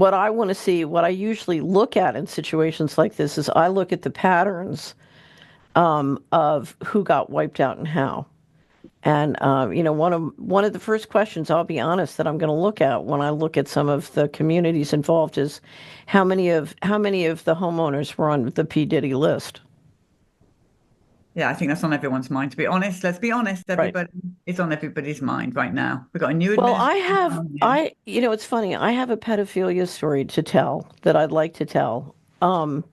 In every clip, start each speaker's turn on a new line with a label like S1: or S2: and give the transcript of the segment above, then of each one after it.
S1: what I want to see, what I usually look at in situations like this is I look at the patterns of who got wiped out and how. And one of the first questions, I'll be honest, that I'm going to look at when I look at some of the communities involved is how many of the homeowners were on the P Diddy list.
S2: Yeah, I think that's on everyone's mind, to be honest. Let's be honest,
S1: Right.
S2: everybody, it's on everybody's mind right now. We've got a new
S1: Well,
S2: administration coming in.
S1: it's funny. I have a pedophilia story to tell that I'd like to tell. Um,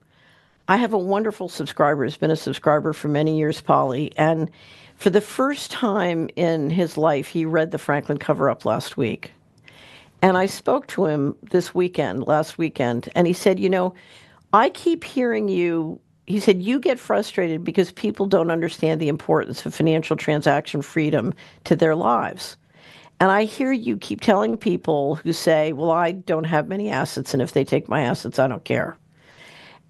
S1: I have a wonderful subscriber, who's been a subscriber for many years, Polly, and for the first time in his life, he read the Franklin cover up last week. And I spoke to him last weekend, and he said, I keep hearing you. He said, you get frustrated because people don't understand the importance of financial transaction freedom to their lives. And I hear you keep telling people who say, well, I don't have many assets, and if they take my assets, I don't care.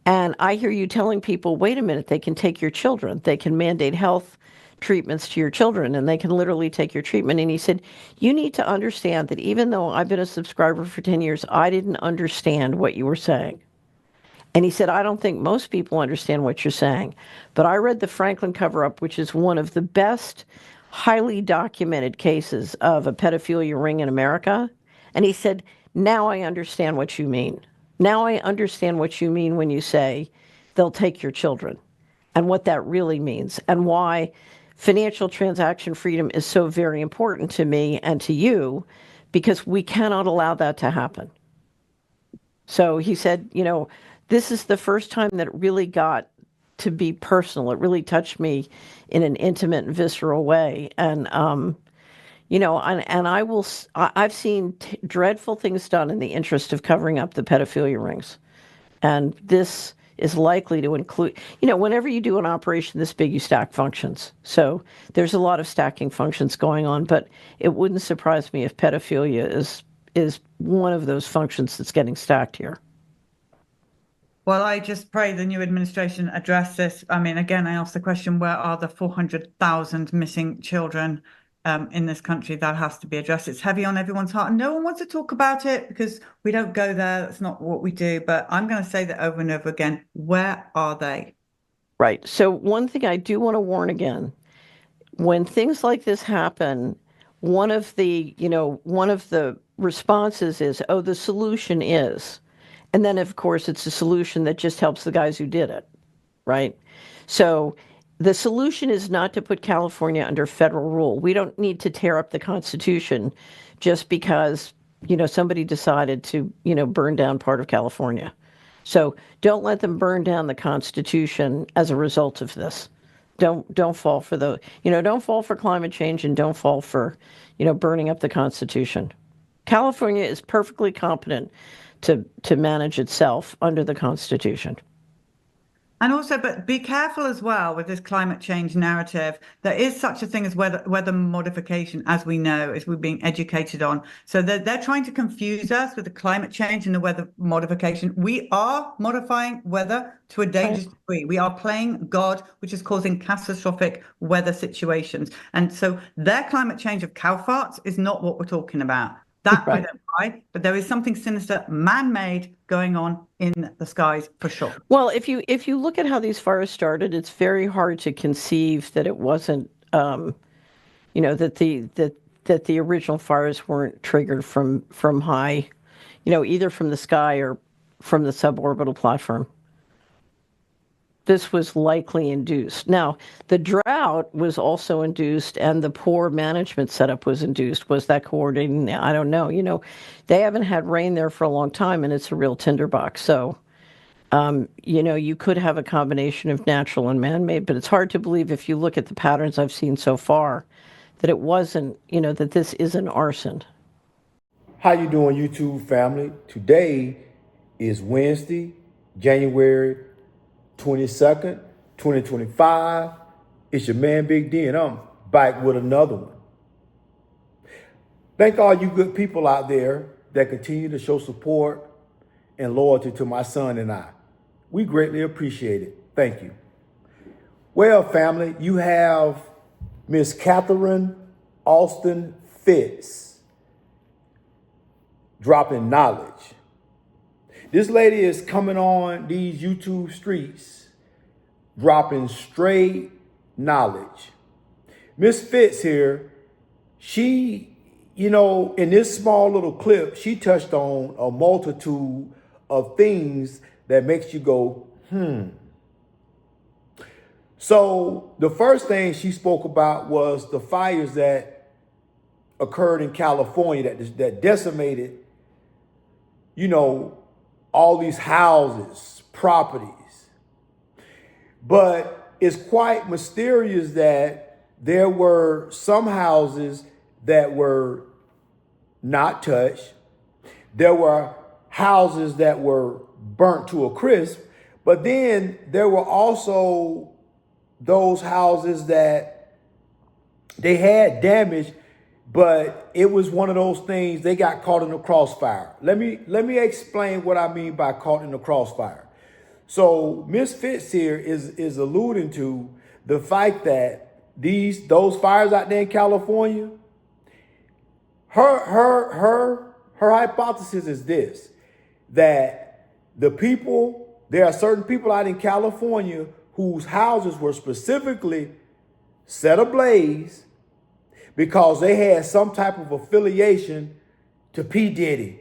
S1: And I hear you telling people, wait a minute, they can take your children. They can mandate health treatments to your children, and they can literally take your treatment. And he said, you need to understand that even though I've been a subscriber for 10 years, I didn't understand what you were saying. And he said, I don't think most people understand what you're saying. But I read the Franklin cover up, which is one of the best, highly documented cases of a pedophilia ring in America. And he said, now I understand what you mean. Now I understand what you mean when you say they'll take your children and what that really means and why financial transaction freedom is so very important to me and to you because we cannot allow that to happen. So he said, this is the first time that it really got to be personal. It really touched me in an intimate and visceral way. And I will. I've seen dreadful things done in the interest of covering up the pedophilia rings, and this is likely to include. Whenever you do an operation this big, you stack functions. So there's a lot of stacking functions going on, but it wouldn't surprise me if pedophilia is one of those functions that's getting stacked here.
S2: Well, I just pray the new administration address this. I mean, again, I asked the question, where are the 400,000 missing children in this country? That has to be addressed. It's heavy on everyone's heart, and no one wants to talk about it because we don't go there. That's not what we do. But I'm going to say that over and over again. Where are they?
S1: Right. So one thing I do want to warn again, when things like this happen, one of the responses is, oh, the solution is. And then, of course, it's a solution that just helps the guys who did it, right? So the solution is not to put California under federal rule. We don't need to tear up the Constitution just because, somebody decided to, burn down part of California. So don't let them burn down the Constitution as a result of this. Don't fall for don't fall for climate change and don't fall for, burning up the Constitution. California is perfectly competent to manage itself under the Constitution.
S2: And also, but be careful as well with this climate change narrative. There is such a thing as weather modification, as we know, as we're being educated on. So they're trying to confuse us with the climate change and the weather modification. We are modifying weather to a
S1: Right.
S2: dangerous degree. We are playing God, which is causing catastrophic weather situations. And so their climate change of cow farts is not what we're talking about. That I
S1: Right.
S2: don't buy, but there is something sinister, man-made going on in the skies for sure.
S1: Well, if you look at how these fires started, it's very hard to conceive that it wasn't, that the original fires weren't triggered from high, either from the sky or from the suborbital platform. This was likely induced. Now, the drought was also induced, and the poor management setup was induced. Was that coordinating? I don't know. They haven't had rain there for a long time, and it's a real tinderbox. So, you could have a combination of natural and man-made, but it's hard to believe if you look at the patterns I've seen so far that it wasn't, that this isn't arson.
S3: How you doing, YouTube family? Today is Wednesday, January 22nd, 2025. It's your man Big D, and I'm back with another one. Thank all you good people out there that continue to show support and loyalty to my son and I. We greatly appreciate it. Thank you. Well, family, you have Miss Catherine Austin Fitz dropping knowledge This lady is coming on these YouTube streets, dropping straight knowledge. Miss Fitz here, she, in this small little clip, she touched on a multitude of things that makes you go, So the first thing she spoke about was the fires that occurred in California that decimated, all these houses, properties. But it's quite mysterious that there were some houses that were not touched. There were houses that were burnt to a crisp. But then there were also those houses that they had damage, but it was one of those things, they got caught in the crossfire. Let me explain what I mean by caught in the crossfire. So Miss Fitz here is alluding to the fact that those fires out there in California, her hypothesis is this, that there are certain people out in California whose houses were specifically set ablaze because they had some type of affiliation to P. Diddy.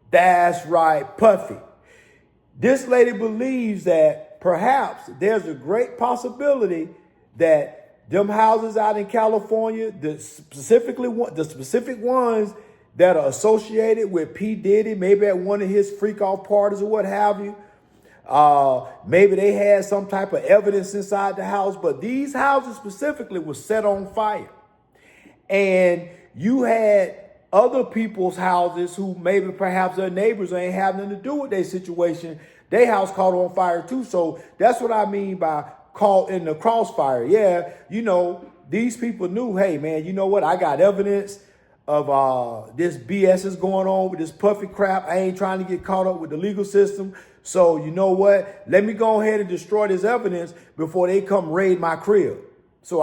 S3: That's right, Puffy. This lady believes that perhaps there's a great possibility that them houses out in California, the specific ones that are associated with P. Diddy, maybe at one of his freak off parties or what have you, maybe they had some type of evidence inside the house, but these houses specifically were set on fire. And you had other people's houses who maybe perhaps their neighbors ain't have nothing to do with their situation. Their house caught on fire too. So that's what I mean by caught in the crossfire. Yeah, these people knew, hey man, you know what? I got evidence of this BS is going on with this Puffy crap. I ain't trying to get caught up with the legal system. So you know what? Let me go ahead and destroy this evidence before they come raid my crib. So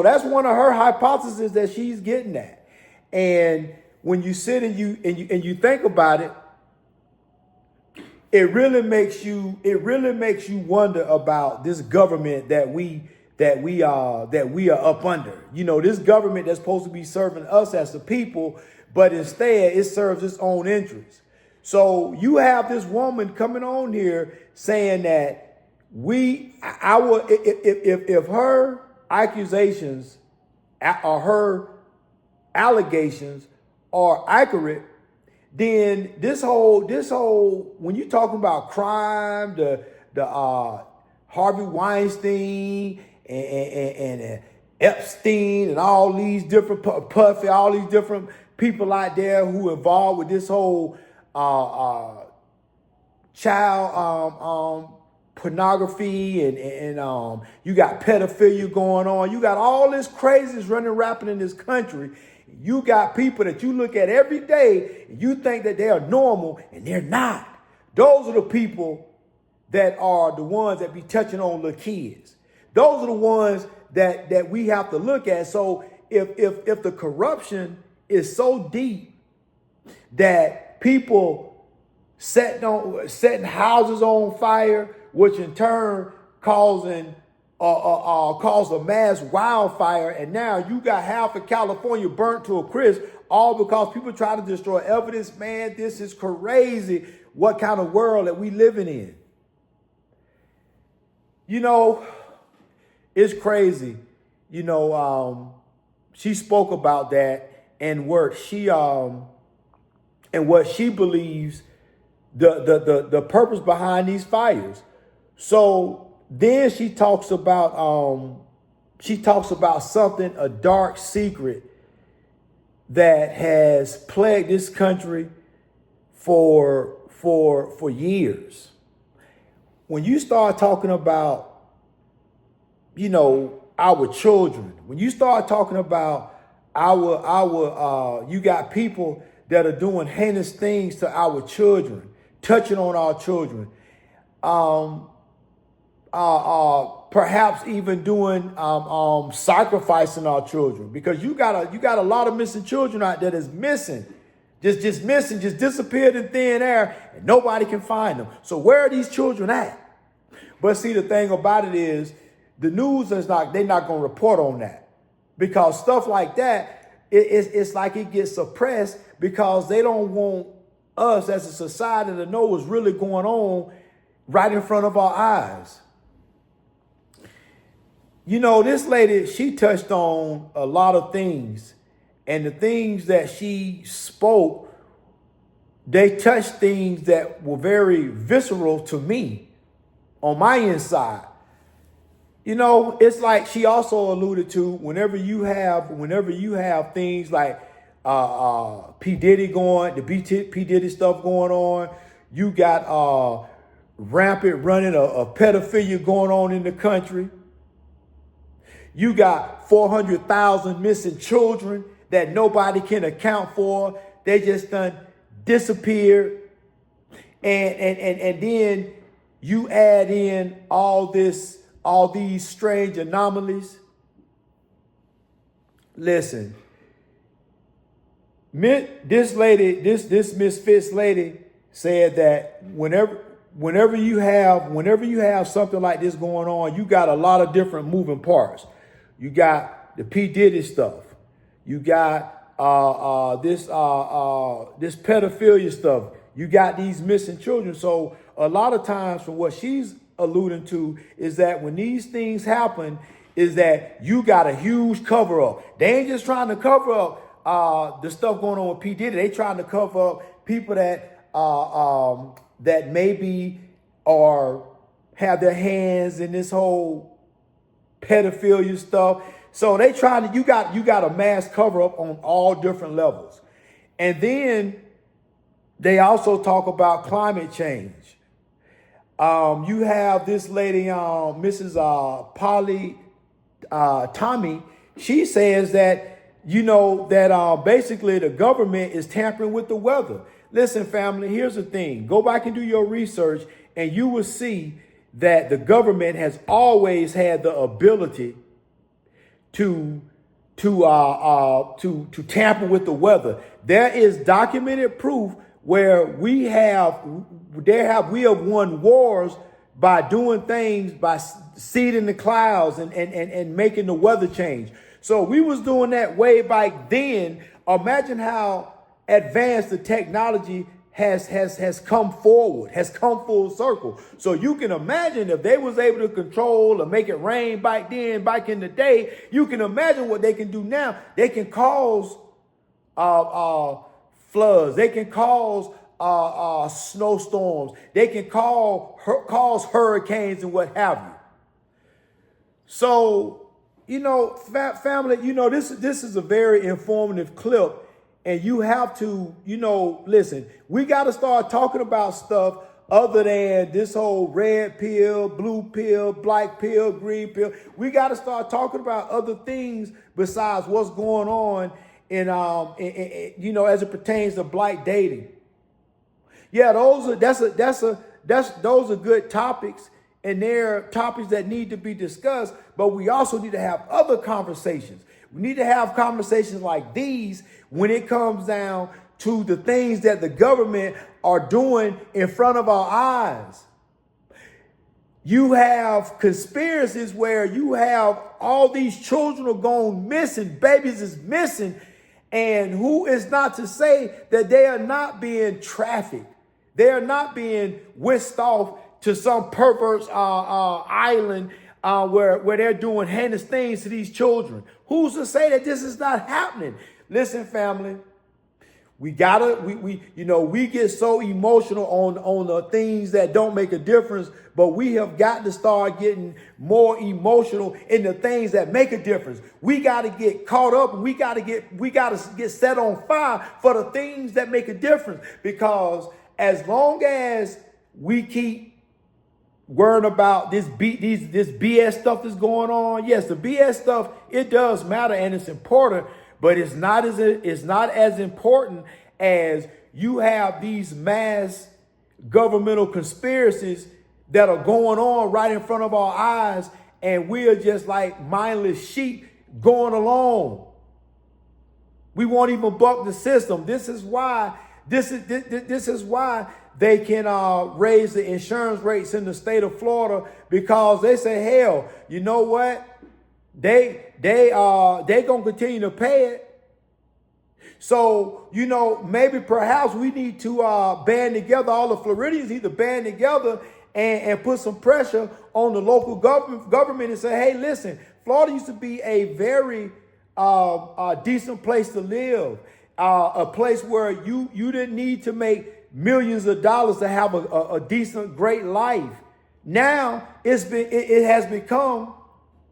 S3: that's one of her hypotheses that she's getting at. And when you sit and you think about it, it really makes you wonder about this government that we are up under. This government that's supposed to be serving us as the people, but instead it serves its own interests. So you have this woman coming on here saying that if her accusations or her allegations are accurate, then this whole when you're talking about crime, the Harvey Weinstein and Epstein and all these different Puffy, all these different people out there who involved with this whole child pornography and you got pedophilia going on. You got all this craziness running rapid in this country. You got people that you look at every day and you think that they are normal and they're not. Those are the people that are the ones that be touching on little kids. Those are the ones that we have to look at. So if the corruption is so deep that people setting houses on fire, which in turn caused a mass wildfire, and now you got half of California burnt to a crisp, all because people try to destroy evidence. Man, this is crazy. What kind of world that we living in? It's crazy. She spoke about that and what she believes the purpose behind these fires. So then she talks about something, a dark secret that has plagued this country for years. When you start talking about, our children, when you start talking about you got people that are doing heinous things to our children, touching on our children, perhaps even doing sacrificing our children, because you got a lot of missing children out there that's missing. just missing, just disappeared in thin air, and nobody can find them. So where are these children at? But see, the thing about it is, the news is they're not going to report on that, because stuff like that, it's like it gets suppressed because they don't want us as a society to know what's really going on right in front of our eyes. You know, this lady, she touched on a lot of things, and the things that she spoke, they touched things that were very visceral to me on my inside. You know, it's like she also alluded to, whenever you have things like P. Diddy going, the P. Diddy stuff going on, you got rampant running of pedophilia going on in the country. You got 400,000 missing children that nobody can account for. They just done disappeared. And then you add in all these strange anomalies. Listen, this Miss Fitz lady said that whenever you have something like this going on, you got a lot of different moving parts. You got the P. Diddy stuff. You got this pedophilia stuff. You got these missing children. So a lot of times, from what she's alluding to, is that when these things happen, is that you got a huge cover up. They ain't just trying to cover up the stuff going on with P. Diddy. They trying to cover up people that that maybe have their hands in this whole pedophilia stuff. So they trying to, you got a mass cover up on all different levels. And then they also talk about climate change. You have this lady, Mrs. Polly Tommy. She says that, that basically the government is tampering with the weather. Listen, family, here's the thing. Go back and do your research, and you will see that the government has always had the ability to tamper with the weather. There is documented proof where we have won wars by doing things, by seeding the clouds and making the weather change. So we was doing that way back then. Imagine how advanced the technology has come forward, has come full circle. So you can imagine if they was able to control or make it rain back then, back in the day, you can imagine what they can do now. They can cause floods. They can cause snowstorms. They can cause hurricanes and what have you. So, family, this is a very informative clip. And you have to, listen, we got to start talking about stuff other than this whole red pill, blue pill, black pill, green pill. We got to start talking about other things besides what's going on in as it pertains to black dating. Yeah, those are good topics, and they're topics that need to be discussed, but we also need to have other conversations. We need to have conversations like these when it comes down to the things that the government are doing in front of our eyes. You have conspiracies where you have all these children are going missing, babies is missing, and who is not to say that they are not being trafficked? They are not being whisked off to some perverse island where they're doing heinous things to these children. Who's to say that this is not happening? Listen, family, we get so emotional on the things that don't make a difference, but we have got to start getting more emotional in the things that make a difference. We got to get caught up, and we got to get set on fire for the things that make a difference, because as long as we keep worrying about this BS stuff that's going on, yes, the BS stuff, it does matter and it's important, but it's not as important as you have these mass governmental conspiracies that are going on right in front of our eyes, and we are just like mindless sheep going along. We won't even buck the system. This is why this is why they can raise the insurance rates in the state of Florida, because they say, hell, you know what? They gonna continue to pay it. So, you know, maybe perhaps we need to band together, all the Floridians need to band together and put some pressure on the local government and say, hey, listen, Florida used to be a very decent place to live, a place where you didn't need to make millions of dollars to have a decent, great life. Now it has become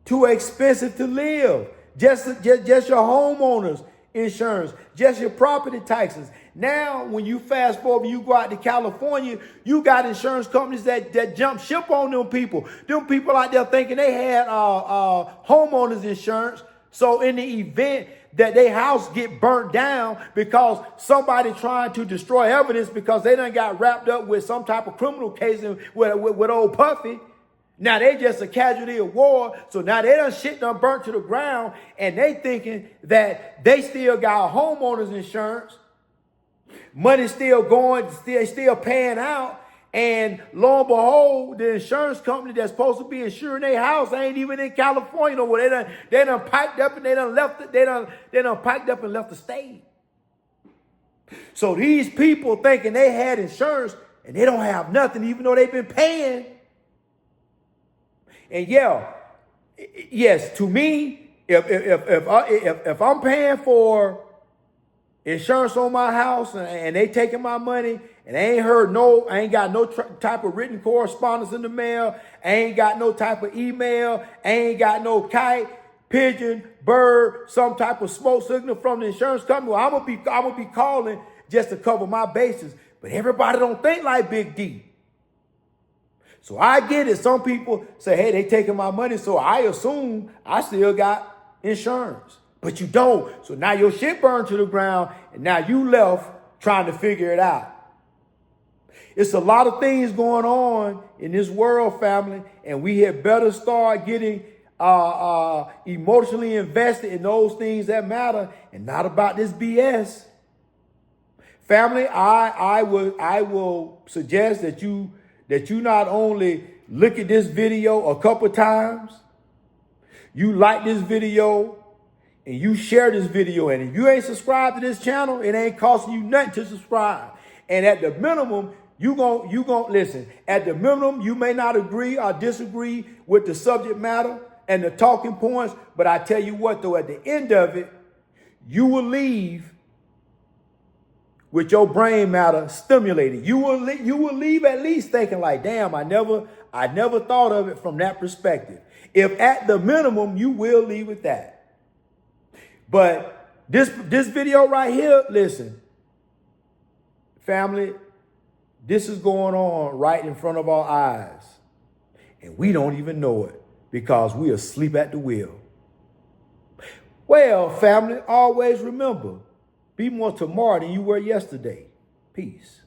S3: too expensive to live. Just your homeowners insurance, just your property taxes. Now, when you fast forward, you go out to California, you got insurance companies that jump ship on them people. Them people out there thinking they had homeowners insurance. So in the event that their house get burnt down because somebody trying to destroy evidence because they done got wrapped up with some type of criminal case with old Puffy, now they just a casualty of war. So now they done burnt to the ground, and they thinking that they still got homeowners insurance. Money still going, still paying out. And lo and behold, the insurance company that's supposed to be insuring their house ain't even in California no more. They done piped up and they done piped up and left the state. So these people thinking they had insurance and they don't have nothing, even though they've been paying. And yes, to me, if I'm paying for insurance on my house and they taking my money and I ain't got no type of written correspondence in the mail, I ain't got no type of email, I ain't got no kite, pigeon, bird, some type of smoke signal from the insurance company, well, I'm gonna be calling just to cover my bases. But everybody don't think like Big D. So I get it. Some people say, hey, they taking my money, so I assume I still got insurance. But you don't. So now your shit burned to the ground, and now you left trying to figure it out. It's a lot of things going on in this world, family, and we had better start getting emotionally invested in those things that matter and not about this BS. Family, I will suggest that you not only look at this video a couple times, you like this video, and you share this video. And if you ain't subscribed to this channel, it ain't costing you nothing to subscribe. And at the minimum, you gon' listen. At the minimum, you may not agree or disagree with the subject matter and the talking points, but I tell you what, though, at the end of it, you will leave with your brain matter stimulated. You will leave at least thinking like, damn, I never thought of it from that perspective. If at the minimum, you will leave with that. But this video right here, listen, family, this is going on right in front of our eyes. And we don't even know it because we are asleep at the wheel. Well, family, always remember, be more tomorrow than you were yesterday. Peace.